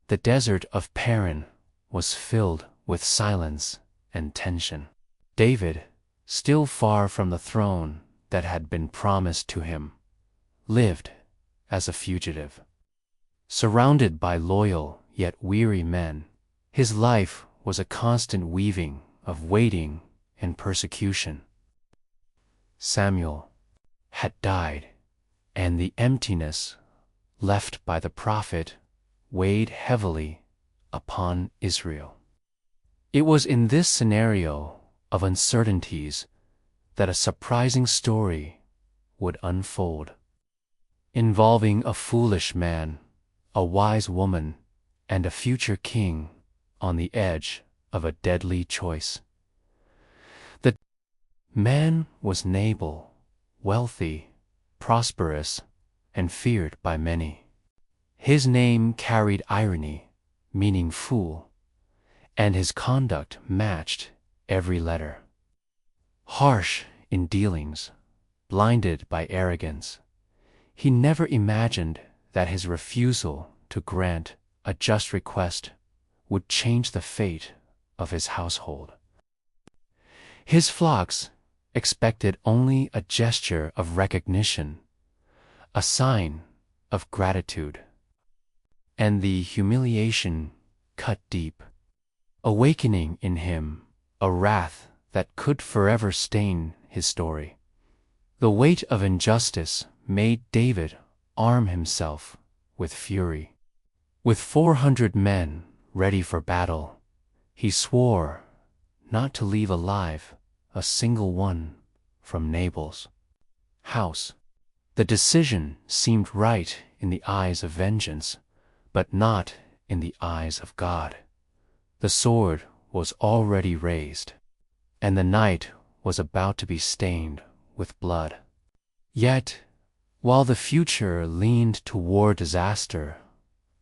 The desert of Paran was filled with silence and tension. David, still far from the throne that had been promised to him, lived as a fugitive. Surrounded by loyal yet weary men, his life was a constant weaving of waiting and persecution. Samuel had died, and the emptiness left by the prophet weighed heavily upon Israel. It was in this scenario of uncertainties that a surprising story would unfold, involving a foolish man, a wise woman, and a future king on the edge of a deadly choice. The man was Nabal, wealthy, prosperous, and feared by many. His name carried irony, meaning fool, and his conduct matched every letter. Harsh in dealings, blinded by arrogance, he never imagined that his refusal to grant a just request would change the fate of his household. His flocks expected only a gesture of recognition, a sign of gratitude, and the humiliation cut deep, awakening in him a wrath that could forever stain his story. The weight of injustice made David arm himself with fury. With 400 men ready for battle, he swore not to leave alive a single one from Nabal's house. The decision seemed right in the eyes of vengeance, but not in the eyes of God. The sword was already raised, and the night was about to be stained with blood. Yet, while the future leaned toward disaster,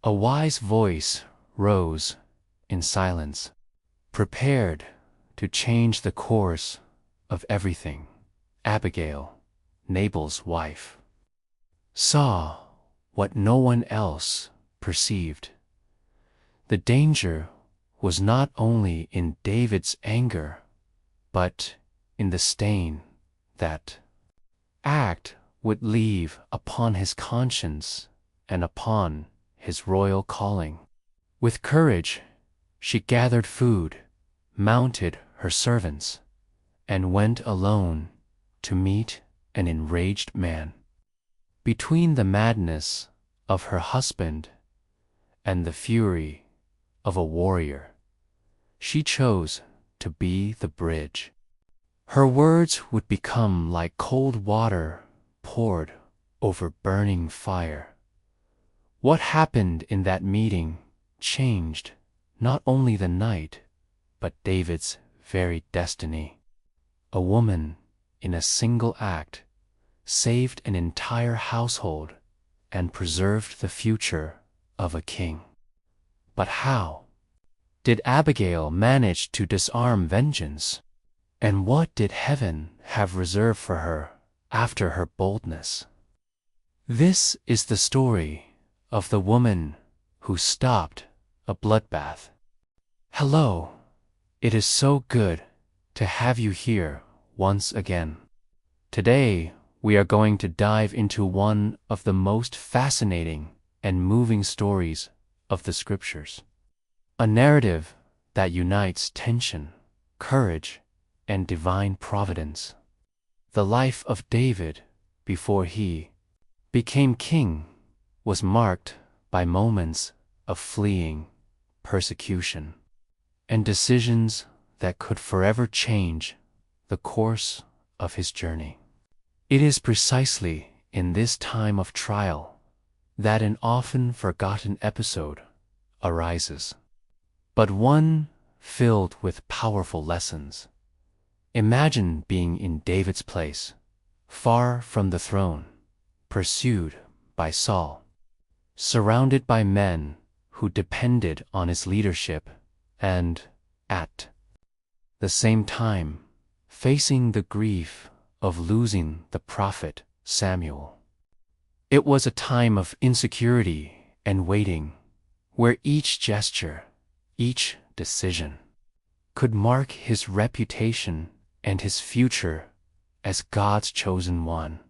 a wise voice rose in silence, prepared to change the course of everything. Abigail, Nabal's wife, saw what no one else perceived. The danger was not only in David's anger, but in the stain that act would leave upon his conscience and upon his royal calling. With courage, she gathered food, mounted her servants, and went alone to meet an enraged man. Between the madness of her husband and the fury of a warrior, she chose to be the bridge. Her words would become like cold water poured over burning fire. What happened in that meeting changed not only the night, but David's very destiny. A woman, in a single act, saved an entire household and preserved the future of a king. But how did Abigail manage to disarm vengeance? And what did heaven have reserved for her after her boldness? This is the story of the woman who stopped a bloodbath. Hello, it is so good to have you here once again. Today, we are going to dive into one of the most fascinating and moving stories of the Scriptures. A narrative that unites tension, courage, and divine providence. The life of David before he became king was marked by moments of fleeing, persecution, and decisions that could forever change the course of his journey. It is precisely in this time of trial that an often forgotten episode arises, but one filled with powerful lessons. Imagine being in David's place, far from the throne, pursued by Saul, surrounded by men who depended on his leadership, and, at the same time, facing the grief of losing the prophet Samuel. It was a time of insecurity and waiting, where each gesture, each decision, could mark his reputation and his future as God's chosen one.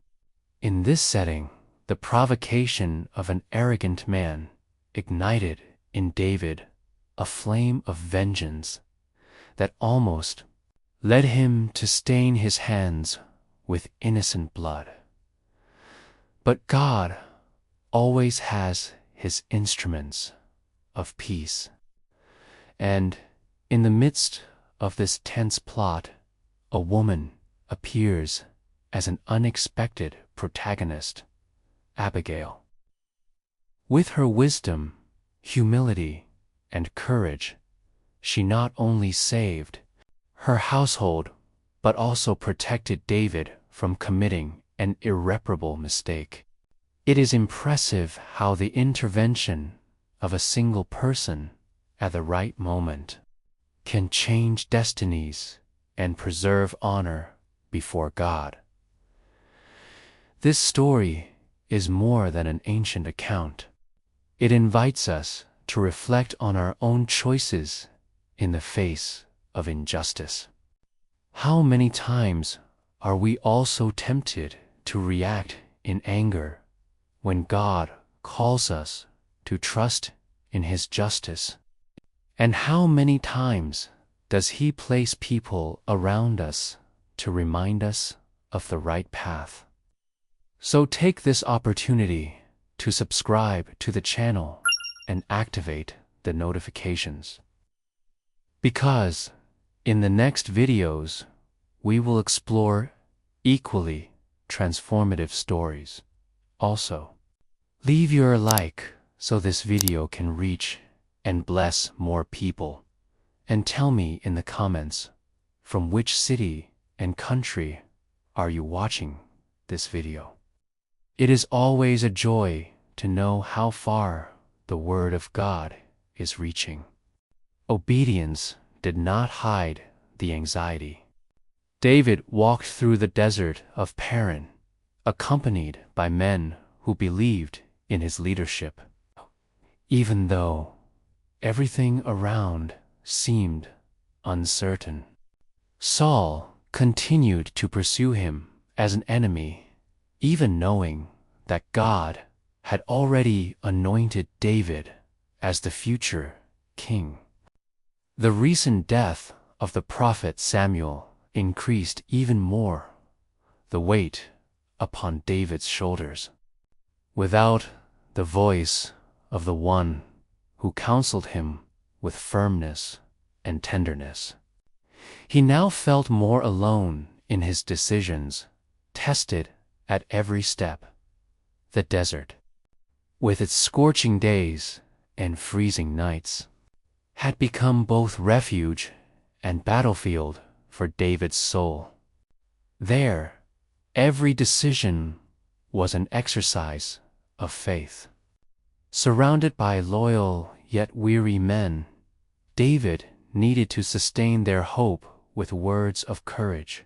In this setting, the provocation of an arrogant man ignited in David a flame of vengeance that almost led him to stain his hands with innocent blood. But God always has his instruments of peace. And in the midst of this tense plot, a woman appears as an unexpected protagonist, Abigail. With her wisdom, humility, and courage, she not only saved her household, but also protected David from committing an irreparable mistake. It is impressive how the intervention of a single person at the right moment can change destinies and preserve honor before God. This story is more than an ancient account. It invites us to reflect on our own choices in the face of injustice. How many times are we also tempted to react in anger when God calls us to trust in His justice? And how many times does He place people around us to remind us of the right path? So take this opportunity to subscribe to the channel and activate the notifications. Because in the next videos, we will explore equally transformative stories. Also, leave your like so this video can reach and bless more people. And tell me in the comments, from which city and country are you watching this video? It is always a joy to know how far the Word of God is reaching. Obedience did not hide the anxiety. David walked through the desert of Paran, accompanied by men who believed in his leadership. Even though everything around seemed uncertain, Saul continued to pursue him as an enemy, even knowing that God had already anointed David as the future king. The recent death of the prophet Samuel increased even more the weight upon David's shoulders. Without the voice of the one who counseled him with firmness and tenderness, he now felt more alone in his decisions, tested at every step. The desert, with its scorching days and freezing nights, had become both refuge and battlefield for David's soul. There, every decision was an exercise of faith. Surrounded by loyal yet weary men, David needed to sustain their hope with words of courage,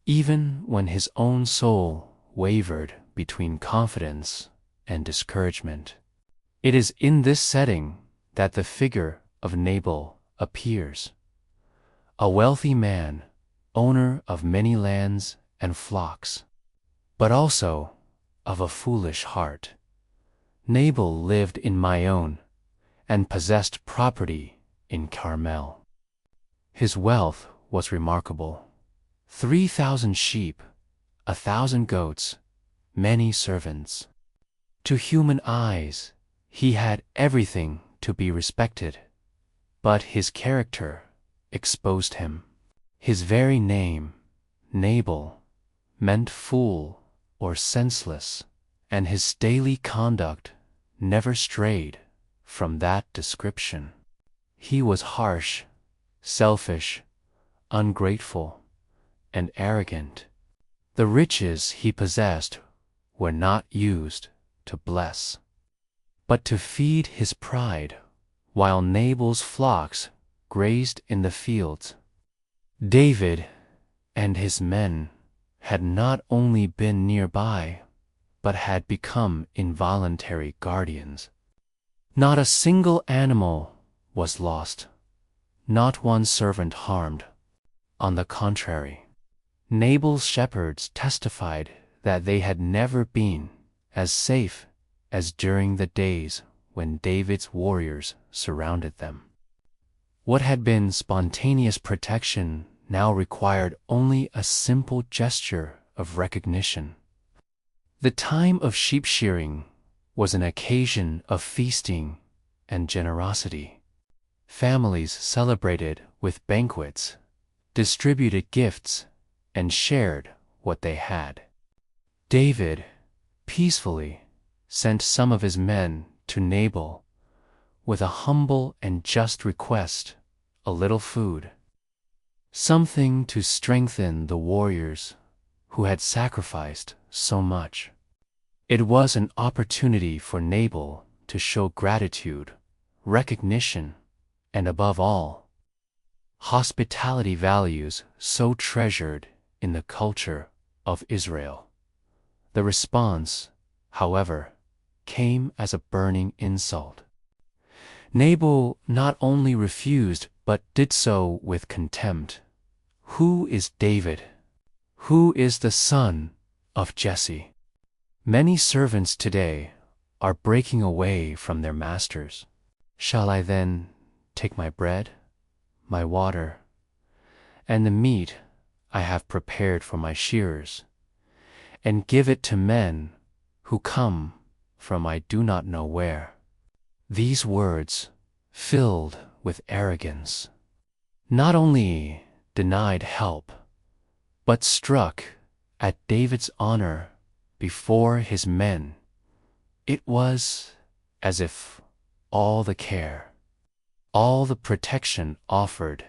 even when his own soul wavered between confidence and discouragement. It is in this setting that the figure of Nabal appears, a wealthy man, owner of many lands and flocks, but also of a foolish heart. Nabal lived in Maon and possessed property in Carmel. His wealth was remarkable: 3,000 sheep, 1,000 goats, many servants. To human eyes, he had everything to be respected, but his character exposed him. His very name, Nabal, meant fool or senseless, and his daily conduct never strayed from that description. He was harsh, selfish, ungrateful, and arrogant. The riches he possessed were not used to bless, but to feed his pride, while Nabal's flocks grazed in the fields. David and his men had not only been nearby, but had become involuntary guardians. Not a single animal was lost, not one servant harmed. On the contrary, Nabal's shepherds testified that they had never been as safe as during the days when David's warriors surrounded them. What had been spontaneous protection now required only a simple gesture of recognition. The time of sheep shearing was an occasion of feasting and generosity. Families celebrated with banquets, distributed gifts, and shared what they had. David peacefully sent some of his men to Nabal with a humble and just request: a little food, something to strengthen the warriors who had sacrificed so much. It was an opportunity for Nabal to show gratitude, recognition, and above all, hospitality values so treasured in the culture of Israel. The response, however, came as a burning insult. Nabal not only refused but did so with contempt. Who is David? Who is the son of Jesse? Many servants today are breaking away from their masters. Shall I then take my bread, my water, and the meat I have prepared for my shearers, and give it to men who come from I do not know where? These words, filled with arrogance, not only denied help, but struck at David's honor before his men. It was as if all the care, all the protection offered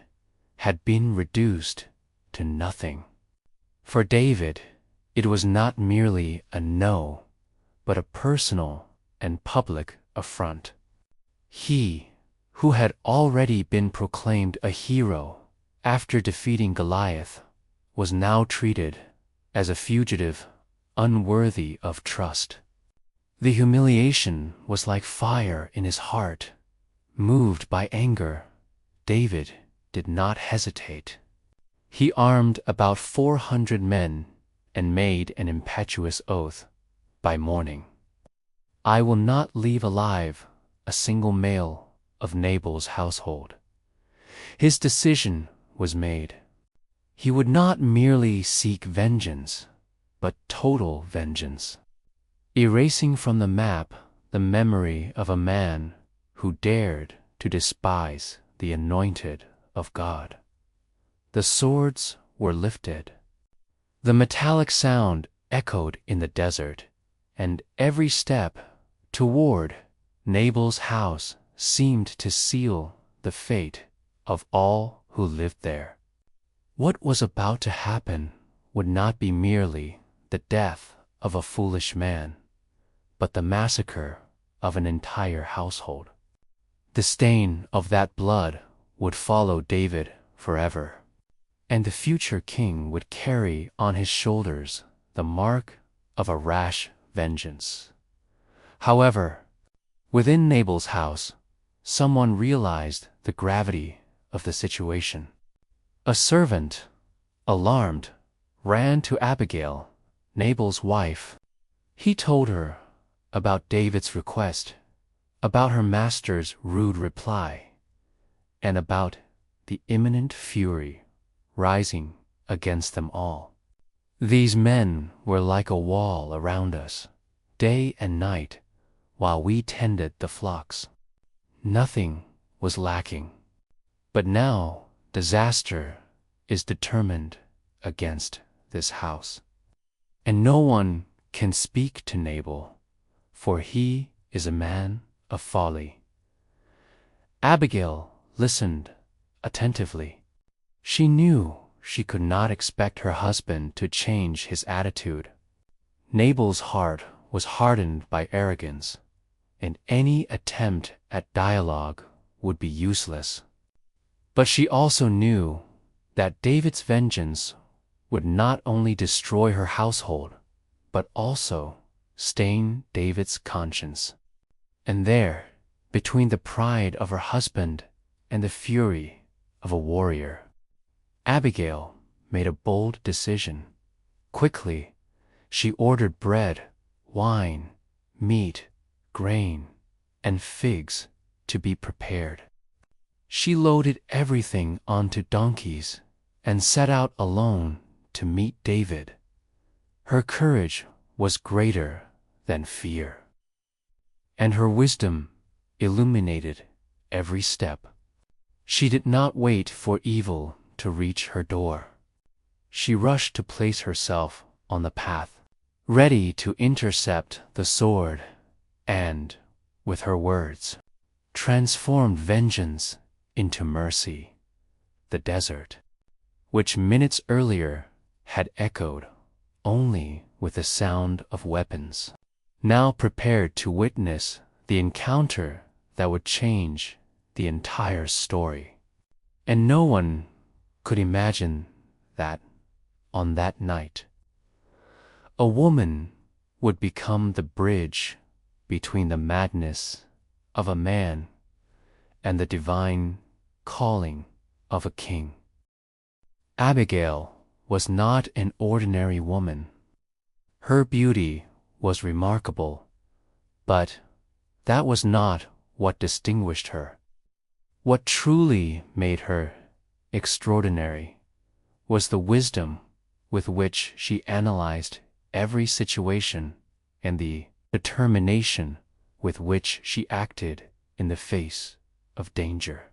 had been reduced to nothing. For David, it was not merely a no, but a personal and public affront. He, who had already been proclaimed a hero after defeating Goliath, was now treated as a fugitive unworthy of trust. The humiliation was like fire in his heart. Moved by anger, David did not hesitate. He armed about 400 men and made an impetuous oath: by morning, I will not leave alive a single male of Nabal's household. His decision was made. He would not merely seek vengeance, but total vengeance, erasing from the map the memory of a man who dared to despise the anointed of God. The swords were lifted. The metallic sound echoed in the desert, and every step toward Nabal's house seemed to seal the fate of all who lived there. What was about to happen would not be merely the death of a foolish man, but the massacre of an entire household. The stain of that blood would follow David forever, and the future king would carry on his shoulders the mark of a rash vengeance. However, within Nabal's house, someone realized the gravity of the situation. A servant, alarmed, ran to Abigail, Nabal's wife. He told her about David's request, about her master's rude reply, and about the imminent fury rising against them all. These men were like a wall around us, day and night, while we tended the flocks. Nothing was lacking. But now disaster is determined against this house. And no one can speak to Nabal, for he is a man of folly. Abigail listened attentively. She knew she could not expect her husband to change his attitude. Nabal's heart was hardened by arrogance, and any attempt at dialogue would be useless. But she also knew that David's vengeance would not only destroy her household, but also stain David's conscience. And there, between the pride of her husband and the fury of a warrior. Abigail made a bold decision. Quickly, she ordered bread, wine, meat, grain, and figs to be prepared. She loaded everything onto donkeys and set out alone to meet David. Her courage was greater than fear, and her wisdom illuminated every step. She did not wait for evil to reach her door. She rushed to place herself on the path, ready to intercept the sword, and, with her words, transformed vengeance into mercy. The desert, which minutes earlier had echoed only with the sound of weapons, now prepared to witness the encounter that would change the entire story. And no one could imagine that, on that night, a woman would become the bridge between the madness of a man and the divine calling of a king. Abigail was not an ordinary woman. Her beauty was remarkable, but that was not what distinguished her. What truly made her extraordinary was the wisdom with which she analyzed every situation and the determination with which she acted in the face of danger.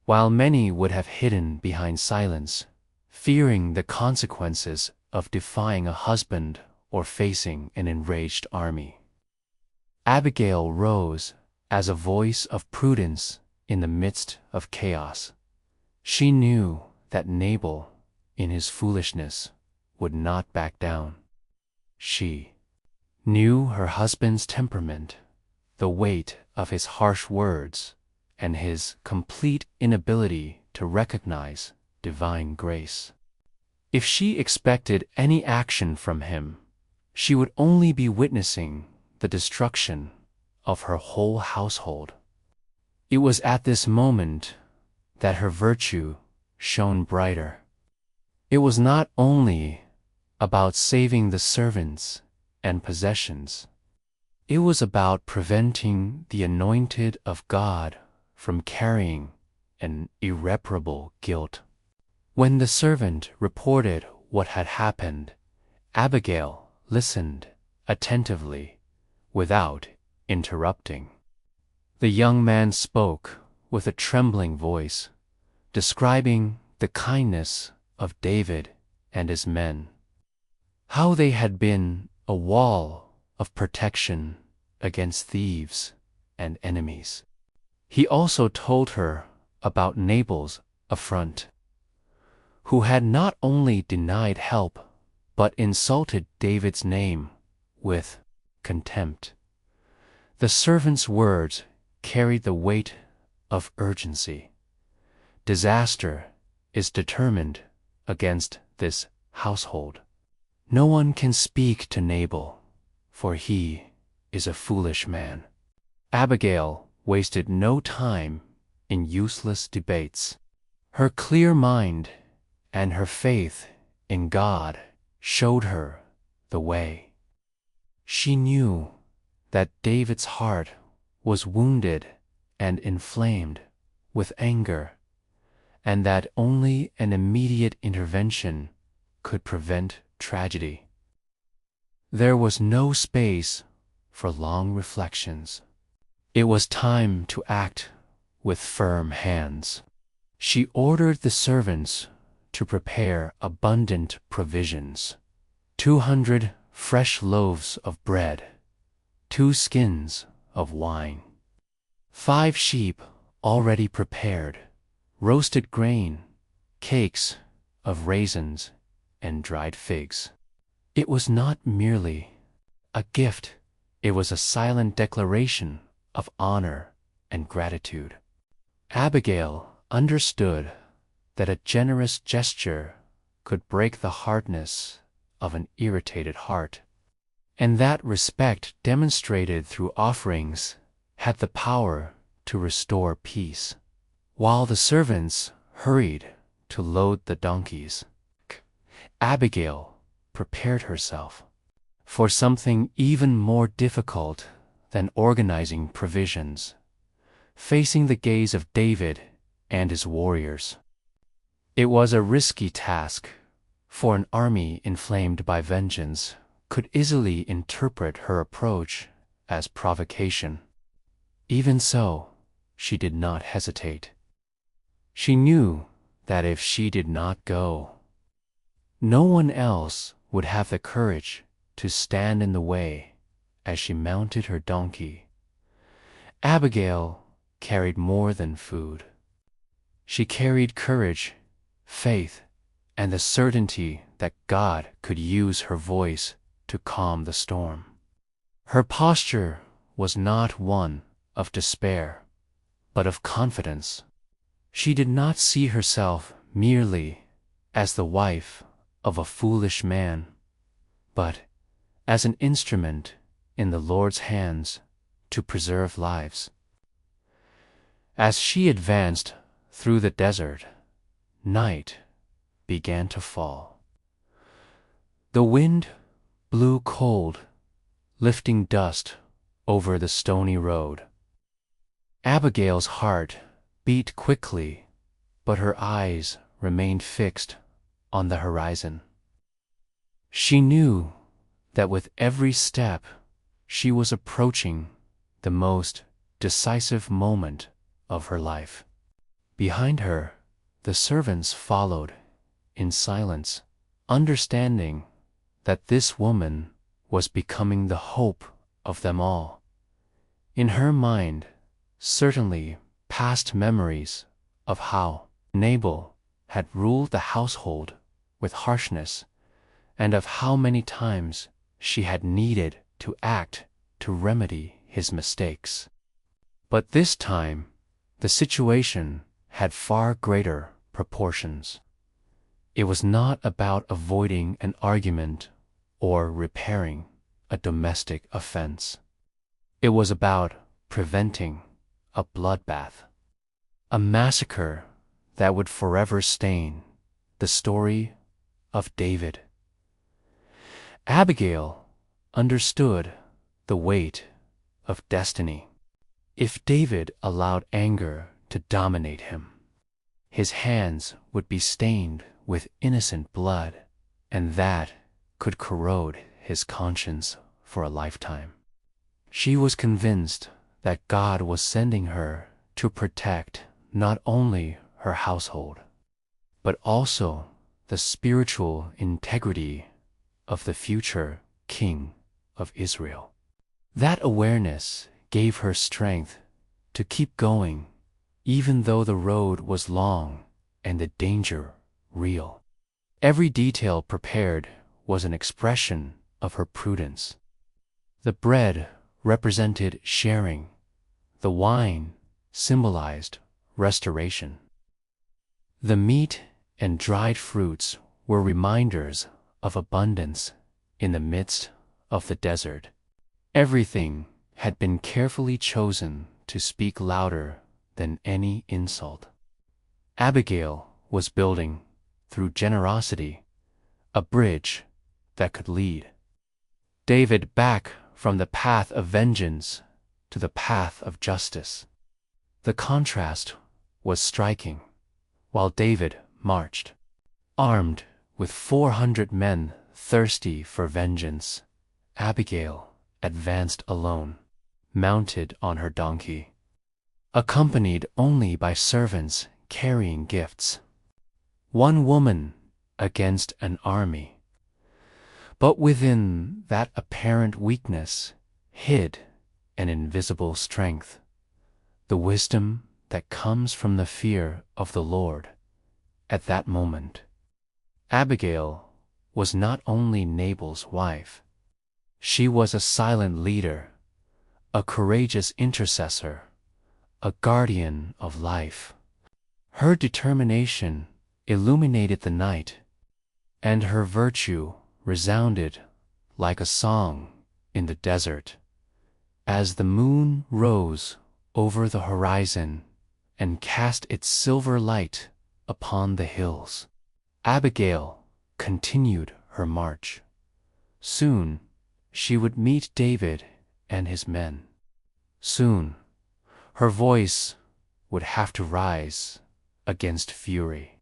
While many would have hidden behind silence, fearing the consequences of defying a husband or facing an enraged army, Abigail rose as a voice of prudence in the midst of chaos. She knew that Nabal, in his foolishness, would not back down. She knew her husband's temperament, the weight of his harsh words, and his complete inability to recognize divine grace. If she expected any action from him, she would only be witnessing the destruction of her whole household. It was at this moment that her virtue shone brighter. It was not only about saving the servants and possessions. It was about preventing the anointed of God from carrying an irreparable guilt. When the servant reported what had happened, Abigail listened attentively, without interrupting. The young man spoke with a trembling voice, describing the kindness of David and his men, how they had been a wall of protection against thieves and enemies. He also told her about Nabal's affront, who had not only denied help, but insulted David's name with contempt. The servant's words carried the weight of urgency. Disaster is determined against this household. No one can speak to Nabal, for he is a foolish man. Abigail wasted no time in useless debates. Her clear mind and her faith in God showed her the way. She knew that David's heart was wounded and inflamed with anger, and that only an immediate intervention could prevent tragedy. There was no space for long reflections. It was time to act with firm hands. She ordered the servants to prepare abundant provisions: 200 fresh loaves of bread, 2 skins of wine, 5 sheep already prepared, roasted grain, cakes of raisins, and dried figs. It was not merely a gift, it was a silent declaration of honor and gratitude. Abigail understood that a generous gesture could break the hardness of an irritated heart, and that respect demonstrated through offerings had the power to restore peace. While the servants hurried to load the donkeys, Abigail prepared herself for something even more difficult than organizing provisions, facing the gaze of David and his warriors. It was a risky task, for an army inflamed by vengeance could easily interpret her approach as provocation. Even so, she did not hesitate. She knew that if she did not go, no one else would have the courage to stand in the way. As she mounted her donkey, Abigail carried more than food. She carried courage, faith, and the certainty that God could use her voice to calm the storm. Her posture was not one of despair, but of confidence. She did not see herself merely as the wife of a foolish man, but as an instrument in the Lord's hands to preserve lives. As she advanced through the desert, night began to fall. The wind blew cold, lifting dust over the stony road. Abigail's heart beat quickly, but her eyes remained fixed on the horizon. She knew that with every step she was approaching the most decisive moment of her life. Behind her, the servants followed in silence, understanding that this woman was becoming the hope of them all. In her mind, certainly past memories of how Nabal had ruled the household with harshness, and of how many times she had needed to act to remedy his mistakes. But this time, the situation had far greater proportions. It was not about avoiding an argument or repairing a domestic offense. It was about preventing a bloodbath, a massacre that would forever stain the story of David. Abigail understood the weight of destiny. If David allowed anger to dominate him, his hands would be stained with innocent blood, and that could corrode his conscience for a lifetime. She was convinced that God was sending her to protect not only her household, but also the spiritual integrity of the future king of Israel. That awareness gave her strength to keep going, even though the road was long and the danger real. Every detail prepared was an expression of her prudence. The bread represented sharing, the wine symbolized restoration. The meat and dried fruits were reminders of abundance in the midst of the desert. Everything had been carefully chosen to speak louder than any insult. Abigail was building, through generosity, a bridge that could lead David back from the path of vengeance to the path of justice. The contrast was striking. While David marched, armed with 400 men thirsty for vengeance, Abigail advanced alone, mounted on her donkey, accompanied only by servants carrying gifts. One woman against an army. But within that apparent weakness hid an invisible strength, the wisdom that comes from the fear of the Lord. At that moment, Abigail was not only Nabal's wife, she was a silent leader, a courageous intercessor, a guardian of life. Her determination illuminated the night, and her virtue resounded like a song in the desert. As the moon rose over the horizon and cast its silver light upon the hills. Abigail continued her march. Soon she would meet David and his men. Soon her voice would have to rise against fury.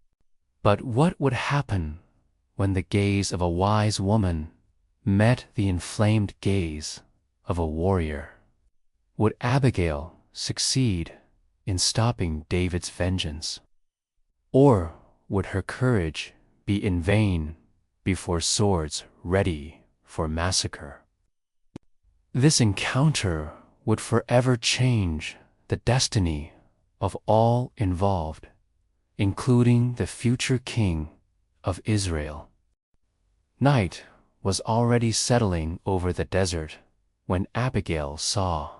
But what would happen when the gaze of a wise woman met the inflamed gaze of a warrior? Would Abigail succeed in stopping David's vengeance? Or would her courage be in vain before swords ready for massacre? This encounter would forever change the destiny of all involved, including the future king of Israel. Night was already settling over the desert when Abigail saw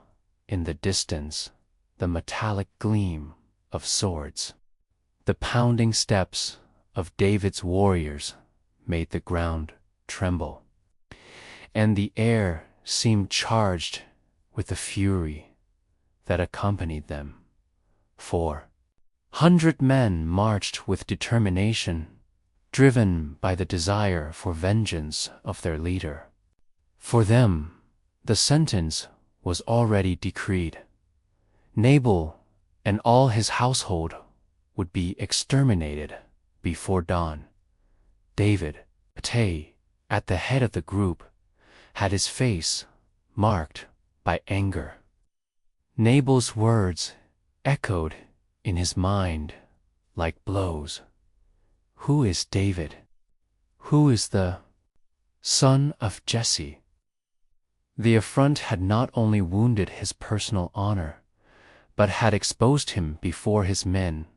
in the distance the metallic gleam of swords. The pounding steps of David's warriors made the ground tremble, and the air seemed charged with the fury that accompanied them. 400 men marched with determination, driven by the desire for vengeance of their leader. For them, the sentence was already decreed. Nabal and all his household would be exterminated before dawn. David, at the head of the group, had his face marked by anger. Nabal's words echoed in his mind like blows. Who is David? Who is the son of Jesse? The affront had not only wounded his personal honor, but had exposed him before his men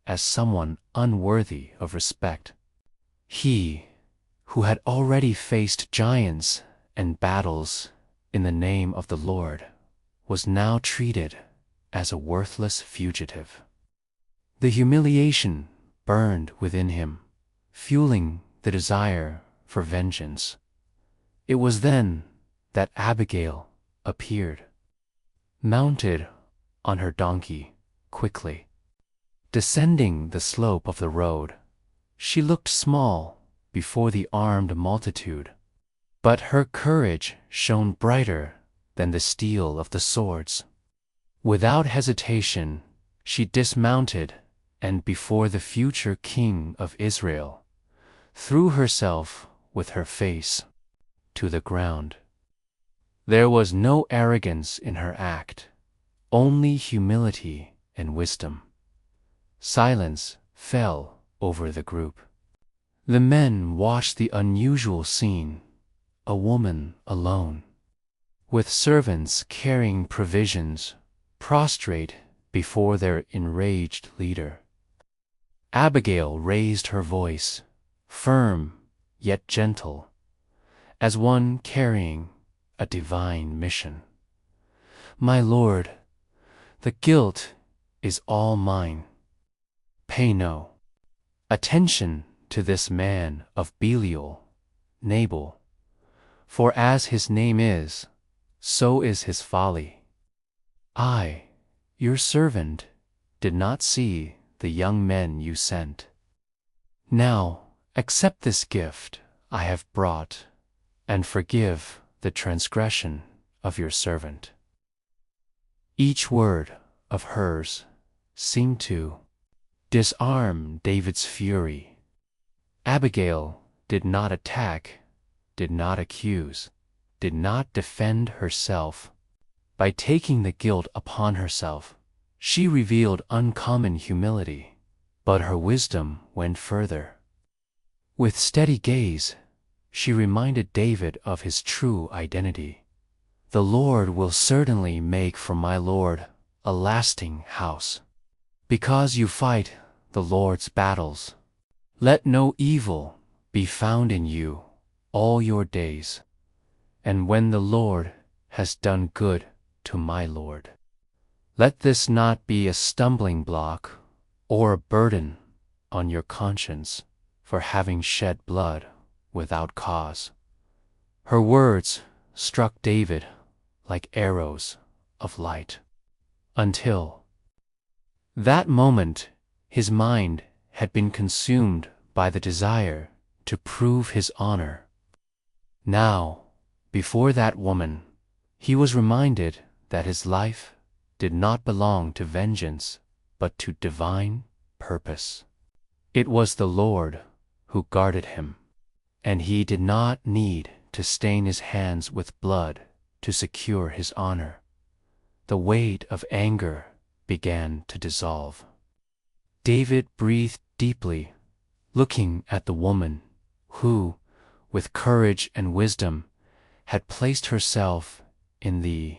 as someone unworthy of respect. He, who had already faced giants and battles in the name of the Lord, was now treated as a worthless fugitive. The humiliation burned within him, fueling the desire for vengeance. It was then that Abigail appeared, mounted on her donkey quickly. Descending the slope of the road, she looked small before the armed multitude, but her courage shone brighter than the steel of the swords. Without hesitation, she dismounted and before the future king of Israel, threw herself with her face to the ground. There was no arrogance in her act, only humility and wisdom. Silence fell over the group. The men watched the unusual scene, a woman alone, with servants carrying provisions, prostrate before their enraged leader. Abigail raised her voice, firm yet gentle, as one carrying a divine mission. My lord, the guilt is all mine. Pay no attention to this man of Belial, Nabal, for as his name is, so is his folly. I, your servant, did not see the young men you sent. Now accept this gift I have brought, and forgive the transgression of your servant. Each word of hers seemed to disarm David's fury. Abigail did not attack, did not accuse, did not defend herself. By taking the guilt upon herself, she revealed uncommon humility, but her wisdom went further. With steady gaze, she reminded David of his true identity. The Lord will certainly make for my Lord a lasting house. Because you fight the Lord's battles, let no evil be found in you all your days. And when the Lord has done good to my Lord, let this not be a stumbling block or a burden on your conscience for having shed blood without cause. Her words struck David like arrows of light. Until that moment, his mind had been consumed by the desire to prove his honor. Now, before that woman, he was reminded that his life did not belong to vengeance, but to divine purpose. It was the Lord who guarded him, and he did not need to stain his hands with blood to secure his honor. The weight of anger began to dissolve. David breathed deeply, looking at the woman who, with courage and wisdom, had placed herself in the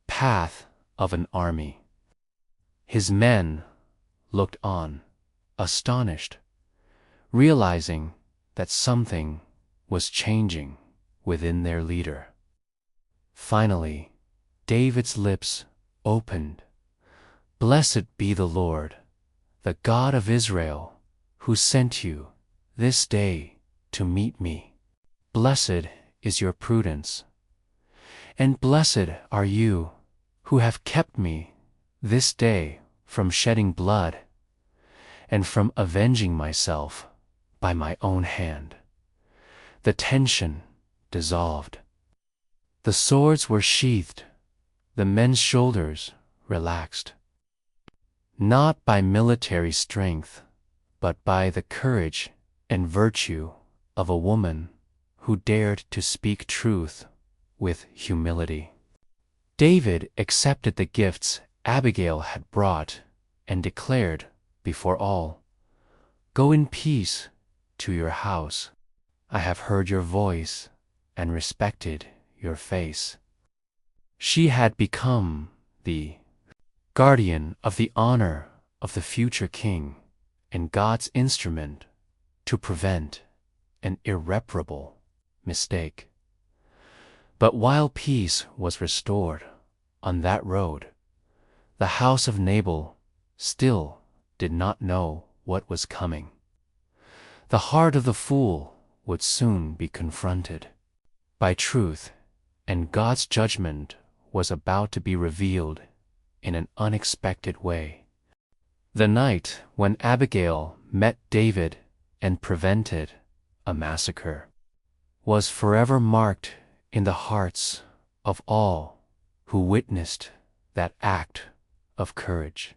path of an army. His men looked on, astonished, realizing that something was changing within their leader. Finally, David's lips opened. "Blessed be the Lord, the God of Israel, who sent you this day to meet me. Blessed is your prudence, and blessed are you who have kept me this day from shedding blood and from avenging myself by my own hand." The tension dissolved. The swords were sheathed, the men's shoulders relaxed. Not by military strength, but by the courage and virtue of a woman who dared to speak truth with humility. David accepted the gifts Abigail had brought and declared before all, "Go in peace to your house. I have heard your voice and respected your face." She had become the guardian of the honor of the future king and God's instrument to prevent an irreparable mistake. But while peace was restored on that road, the house of Nabal still did not know what was coming. The heart of the fool would soon be confronted by truth, and God's judgment was about to be revealed in an unexpected way. The night when Abigail met David and prevented a massacre was forever marked in the hearts of all who witnessed that act of courage.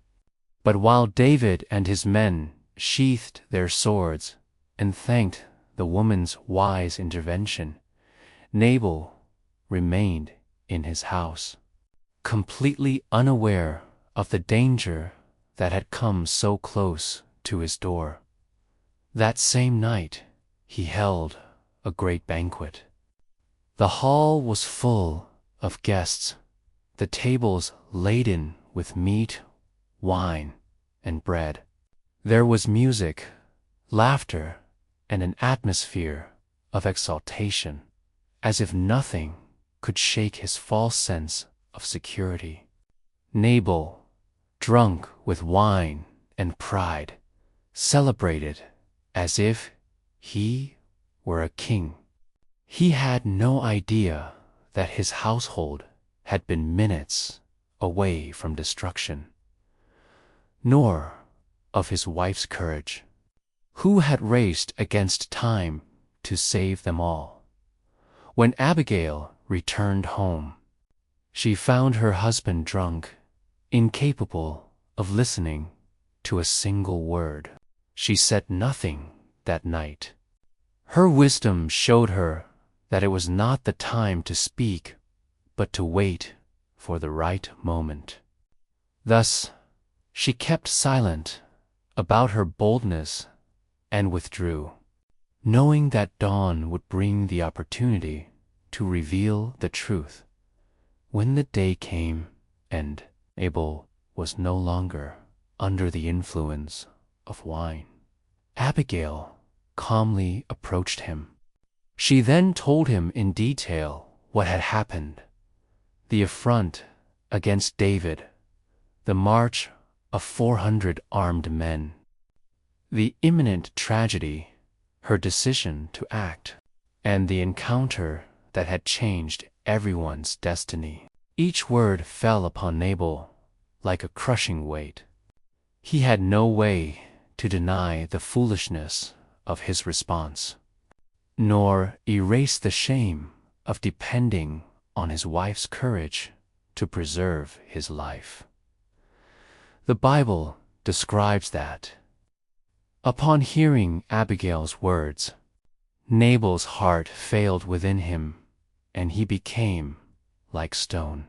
But while David and his men sheathed their swords and thanked the woman's wise intervention, Nabal remained in his house, completely unaware of the danger that had come so close to his door. That same night, he held a great banquet. The hall was full of guests, the tables laden with meat, wine, and bread. There was music, laughter, and an atmosphere of exaltation, as if nothing could shake his false sense of security. Nabal, drunk with wine and pride, celebrated as if he were a king. He had no idea that his household had been minutes away from destruction, nor of his wife's courage, who had raced against time to save them all. When Abigail returned home, she found her husband drunk, incapable of listening to a single word. She said nothing that night. Her wisdom showed her that it was not the time to speak, but to wait for the right moment. Thus, she kept silent about her boldness and withdrew, knowing that dawn would bring the opportunity to reveal the truth. When the day came and Nabal was no longer under the influence of wine, Abigail calmly approached him. She then told him in detail what had happened: the affront against David, the march of 400 armed men, the imminent tragedy, her decision to act, and the encounter that had changed everyone's destiny. Each word fell upon Nabal like a crushing weight. He had no way to deny the foolishness of his response, nor erase the shame of depending on his wife's courage to preserve his life. The Bible describes that, upon hearing Abigail's words, Nabal's heart failed within him, and he became like stone.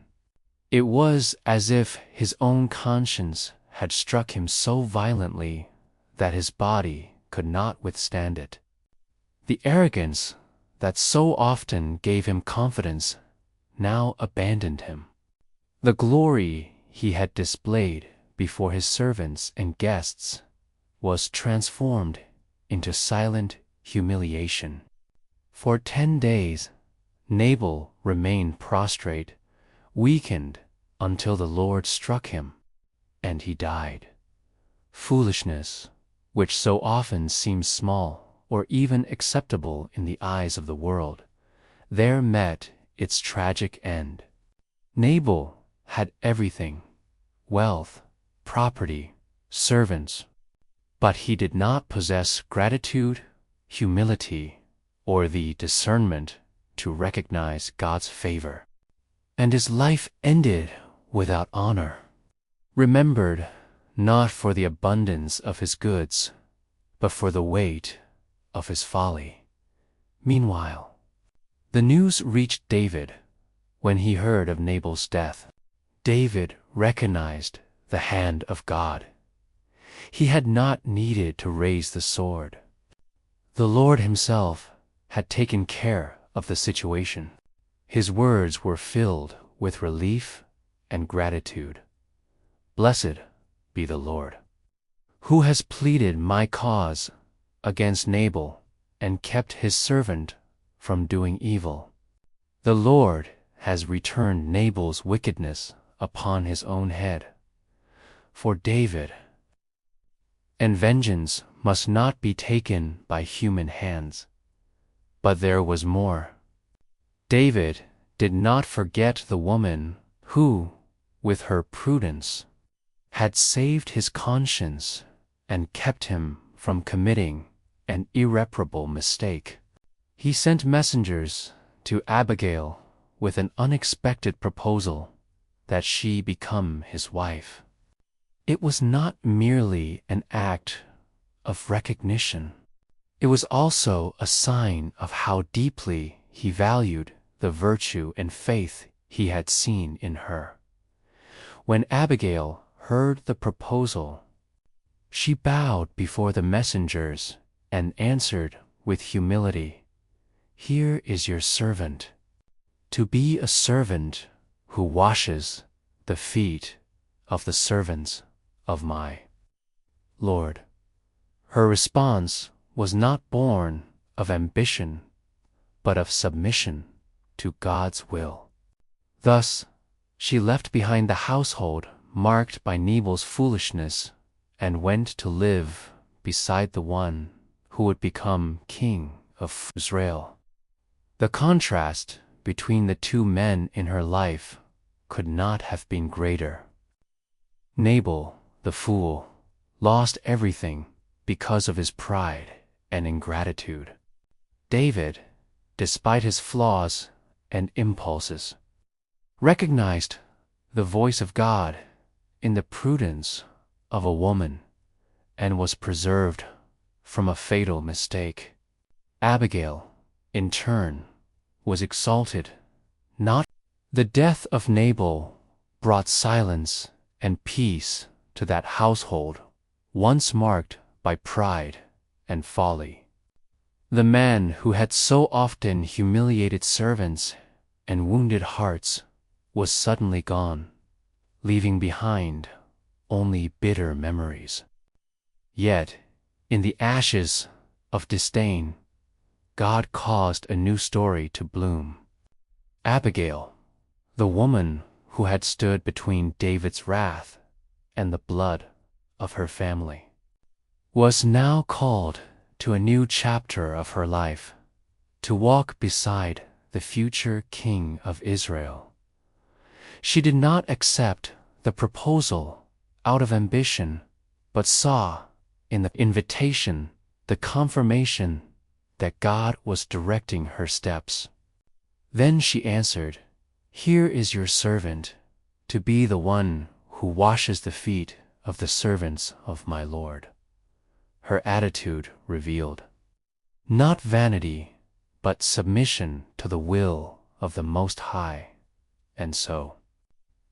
It was as if his own conscience had struck him so violently that his body could not withstand it. The arrogance that so often gave him confidence now abandoned him. The glory he had displayed before his servants and guests was transformed into silent humiliation. For 10 days, Nabal remained prostrate, weakened until the Lord struck him, and he died. Foolishness, which so often seems small or even acceptable in the eyes of the world, there met its tragic end. Nabal had everything: wealth, property, servants, but he did not possess gratitude, humility, or the discernment to recognize God's favor. And his life ended without honor, remembered not for the abundance of his goods, but for the weight of his folly. Meanwhile, the news reached David when he heard of Nabal's death. David recognized the hand of God. He had not needed to raise the sword. The Lord himself had taken care of the situation. His words were filled with relief and gratitude. Blessed be the Lord, who has pleaded my cause against Nabal and kept his servant from doing evil. The Lord has returned Nabal's wickedness upon his own head. For David, and vengeance must not be taken by human hands. But there was more. David did not forget the woman who, with her prudence, had saved his conscience and kept him from committing an irreparable mistake. He sent messengers to Abigail with an unexpected proposal that she become his wife. It was not merely an act of recognition. It was also a sign of how deeply he valued the virtue and faith he had seen in her. When Abigail heard the proposal, she bowed before the messengers and answered with humility, "Here is your servant. To be a servant who washes the feet of the servants of my Lord." Her response was not born of ambition, but of submission to God's will. Thus, she left behind the household marked by Nabal's foolishness and went to live beside the one who would become king of Israel. The contrast between the two men in her life could not have been greater. Nabal, the fool, lost everything because of his pride and ingratitude. David, despite his flaws and impulses, recognized the voice of God in the prudence of a woman and was preserved from a fatal mistake. Abigail, in turn, was exalted. Not the death of Nabal brought silence and peace to that household once marked by pride and folly. The man who had so often humiliated servants and wounded hearts was suddenly gone, leaving behind only bitter memories. Yet, in the ashes of disdain, God caused a new story to bloom. Abigail, the woman who had stood between David's wrath and the blood of her family, was now called to a new chapter of her life, to walk beside the future king of Israel. She did not accept the proposal out of ambition, but saw in the invitation the confirmation that God was directing her steps. Then she answered, "Here is your servant, to be the one who washes the feet of the servants of my Lord." Her attitude revealed not vanity, but submission to the will of the Most High. And so,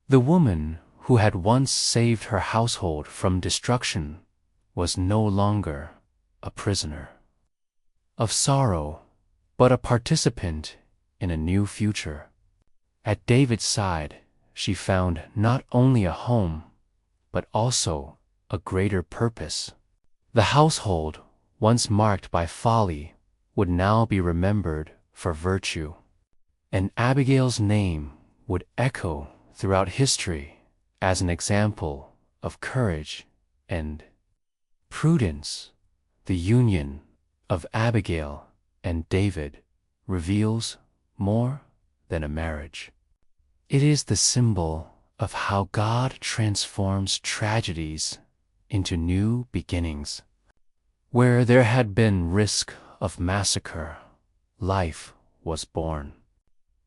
the woman who had once saved her household from destruction was no longer a prisoner of sorrow, but a participant in a new future. At David's side, she found not only a home, but also a greater purpose. The household, once marked by folly, would now be remembered for virtue, and Abigail's name would echo throughout history as an example of courage and prudence. The union of Abigail and David reveals more than a marriage. It is the symbol of how God transforms tragedies into new beginnings. Where there had been risk of massacre, life was born.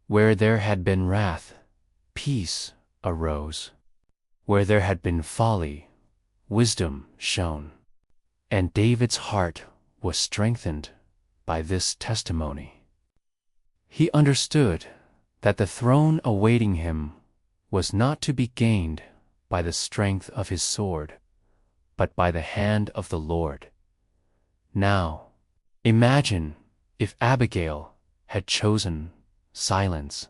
Where there had been wrath, peace arose. Where there had been folly, wisdom shone. And David's heart was strengthened by this testimony. He understood that the throne awaiting him was not to be gained by the strength of his sword, but by the hand of the Lord. Now, imagine if Abigail had chosen silence.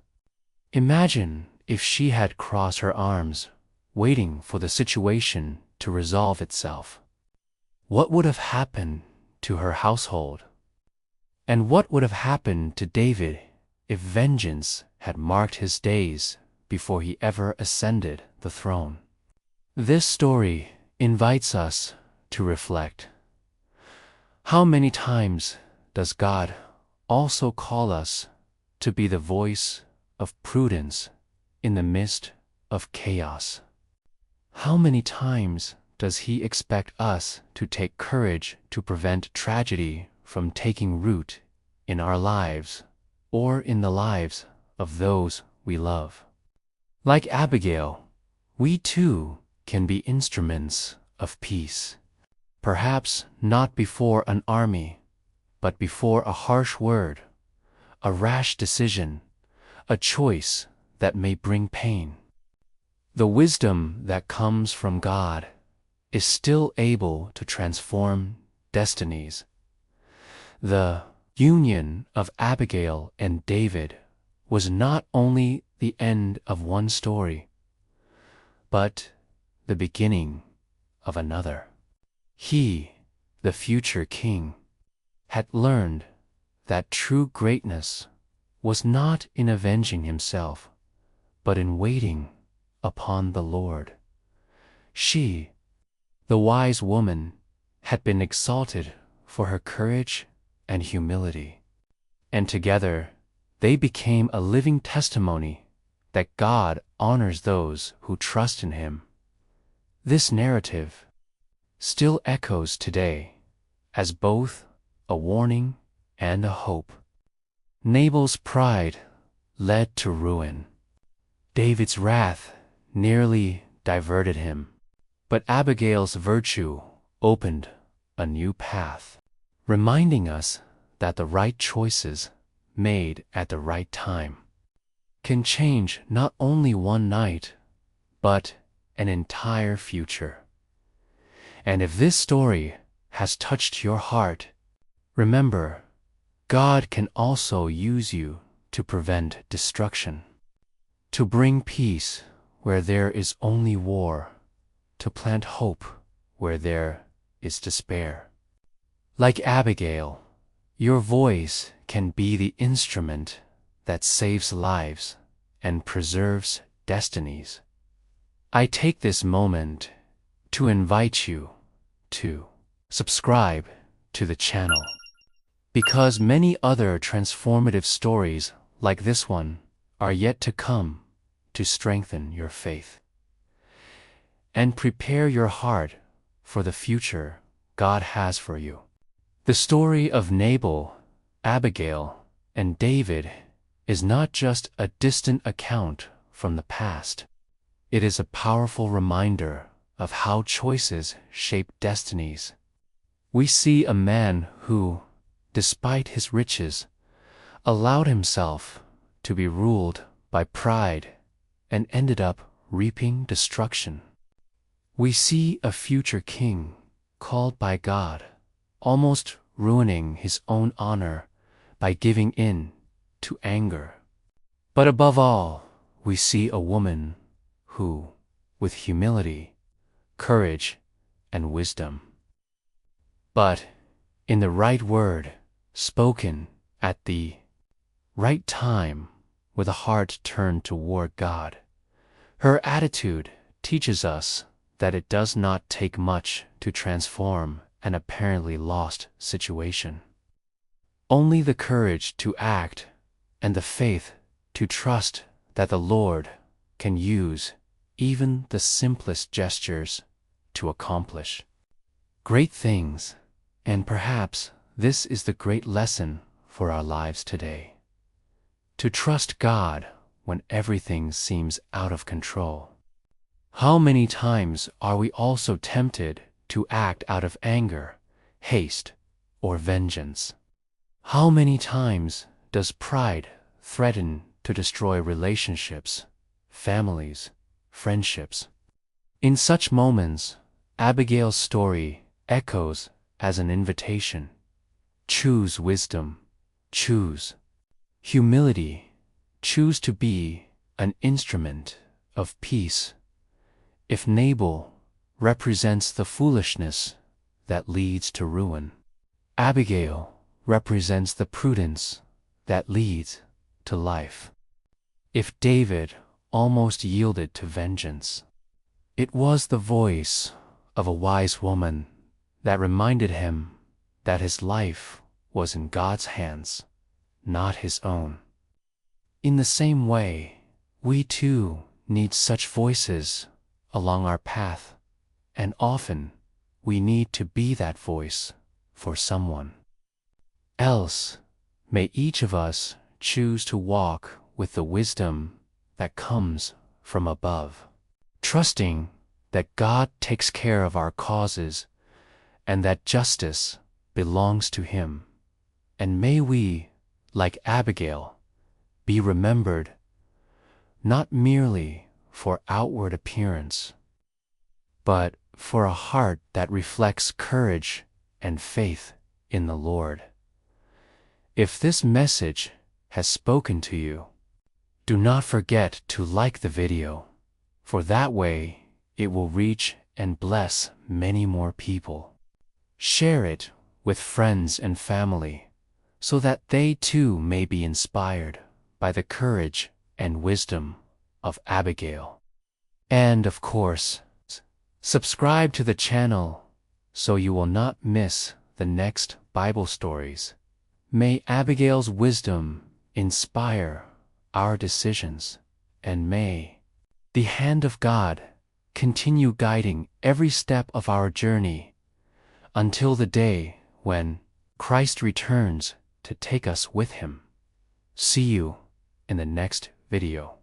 Imagine if she had crossed her arms, waiting for the situation to resolve itself. What would have happened to her household? And what would have happened to David if vengeance had marked his days before he ever ascended the throne? This story invites us to reflect. How many times does God also call us to be the voice of prudence in the midst of chaos? How many times does He expect us to take courage to prevent tragedy from taking root in our lives or in the lives of those we love? Like Abigail, we too can be instruments of peace. Perhaps not before an army, but before a harsh word, a rash decision, a choice that may bring pain. The wisdom that comes from God is still able to transform destinies. The union of Abigail and David was not only the end of one story, but the beginning of another. He, the future king, had learned that true greatness was not in avenging himself, but in waiting upon the Lord. She, the wise woman, had been exalted for her courage and humility, and together they became a living testimony that God honors those who trust in Him. This narrative still echoes today as both a warning and a hope. Nabal's pride led to ruin. David's wrath nearly diverted him, but Abigail's virtue opened a new path, reminding us that the right choices made at the right time can change not only one night, but an entire future. And if this story has touched your heart, remember, God can also use you to prevent destruction, to bring peace where there is only war, to plant hope where there is despair. Like Abigail, your voice can be the instrument that saves lives and preserves destinies. I take this moment to invite you to subscribe to the channel, because many other transformative stories like this one are yet to come to strengthen your faith. and prepare your heart for the future God has for you. The story of Nabal, Abigail, and David is not just a distant account from the past. It is a powerful reminder of how choices shape destinies. We see a man who, despite his riches, allowed himself to be ruled by pride and ended up reaping destruction. We see a future king called by God, almost ruining his own honor by giving in to anger. But above all, we see a woman who, with humility, courage, and wisdom, but in the right word, spoken at the right time, with a heart turned toward God, her attitude teaches us that it does not take much to transform an apparently lost situation. Only the courage to act and the faith to trust that the Lord can use even the simplest gestures to accomplish great things. And perhaps this is the great lesson for our lives today: to trust God when everything seems out of control. How many times are we also tempted to act out of anger, haste, or vengeance? How many times does pride threaten to destroy relationships, families, friendships? In such moments, Abigail's story echoes as an invitation. Choose wisdom, choose humility, choose to be an instrument of peace. If Nabal represents the foolishness that leads to ruin, Abigail represents the prudence that leads to life. If David almost yielded to vengeance, it was the voice of a wise woman that reminded him that his life was in God's hands, not his own. In the same way, we too need such voices along our path, and often we need to be that voice for someone else. May each of us choose to walk with the wisdom that comes from above, trusting that God takes care of our causes and that justice belongs to Him. And may we, like Abigail, be remembered not merely for outward appearance, but for a heart that reflects courage and faith in the Lord. If this message has spoken to you, do not forget to like the video, for that way it will reach and bless many more people. Share it with friends and family so that they too may be inspired by the courage and wisdom of Abigail. And of course, subscribe to the channel so you will not miss the next Bible stories. May Abigail's wisdom inspire our decisions, and may the hand of God continue guiding every step of our journey until the day when Christ returns to take us with Him. See you in the next video.